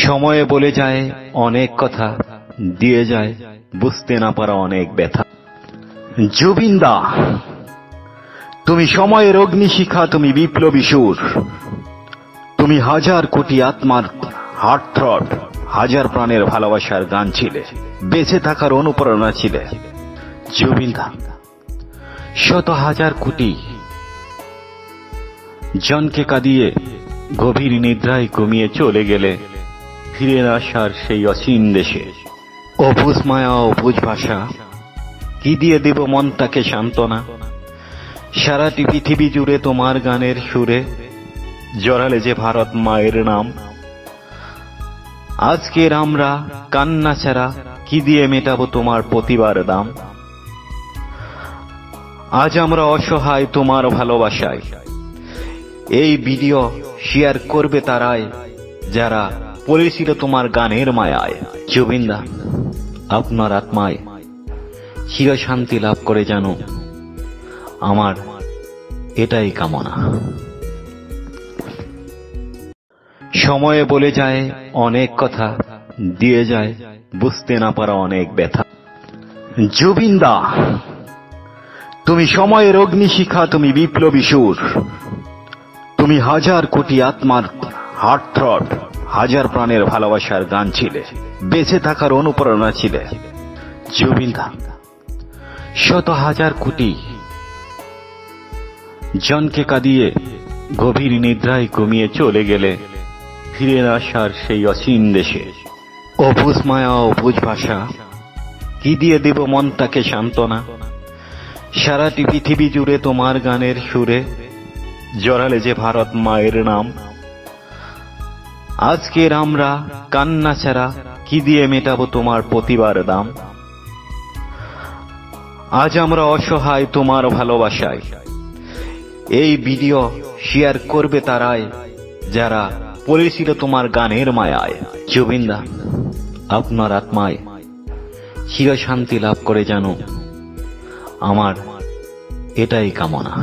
সময়ে বলে যায় অনেক কথা, দিয়ে যায় বুঝতে না পারা অনেক ব্যথা। জুবিনদা, তুমি সময়ের অগ্নিশিখা, তুমি বিপ্লবী সুর, তুমি হাজার কোটি আত্মার হার্টথ্রব, হাজার প্রাণের ভালোবাসার গান ছিলে, বেঁচে থাকার অনুপ্রেরণা ছিলে। জুবিনদা, শত হাজার কোটি জনকে কাঁদিয়ে গভীর নিদ্রায় ঘুমিয়ে চলে গেলে, ফিরে না আসার সেই অসীম দেশে। অবুঝ মায়া, অবুঝ ভাষা, কি দিয়ে দেব মনটাকে সান্ত্বনা? সারাটি পৃথিবী জুড়ে তোমার গানের সুরে জড়ালে যে ভারত মায়ের নাম। আজকের আমরা কান্না ছাড়া কি দিয়ে মেটাবো তোমার প্রতিবার দাম? আজ আমরা অসহায় তোমার ভালোবাসায়। এই ভিডিও শেয়ার করবে তারাই যারা পড়েছিল তোমার গানের মায়ায়। জুবিনদা, আপনার আত্মায় চির শান্তি লাভ করে জানো, আমার এটাই কামনা। সময়ে বলে যায় অনেক কথা, দিয়ে যায় বুঝতে না পারা অনেক ব্যথা। জুবিনদা, তুমি সময়ের অগ্নিশিখা, তুমি বিপ্লবী সুর, তুমি হাজার কোটি আত্মার হার্টথ্রব, হাজার প্রাণের ভালোবাসার গান ছিলে, বেঁচে থাকার অনুপ্রেরণা ছিলে। জুবিনদা, শত হাজার কোটি জনকে কাঁদিয়ে গভীর নিদ্রায় ঘুমিয়ে চলে গেলে, ফিরে না আসার সেই অসীম দেশে। অবুঝ মায়া, অবুঝ ভাষা, কি দিয়ে দেব মনটাকে সান্ত্বনা? সারাটি পৃথিবী জুড়ে তোমার গানের সুরে জড়ালে যে ভারত মায়ের নাম। আজকের আমরা কান্না ছাড়া কি দিয়ে মেটাবো তোমার প্রতিবার দাম? আজ আমরা অসহায় তোমার ভালোবাসায়। এই ভিডিও শেয়ার করবে তারাই যারা পড়েছিল তোমার গানের মায়ায়। জুবিনদা, আপনার আত্মায় চির শান্তি লাভ করে জানো, আমার এটাই কামনা।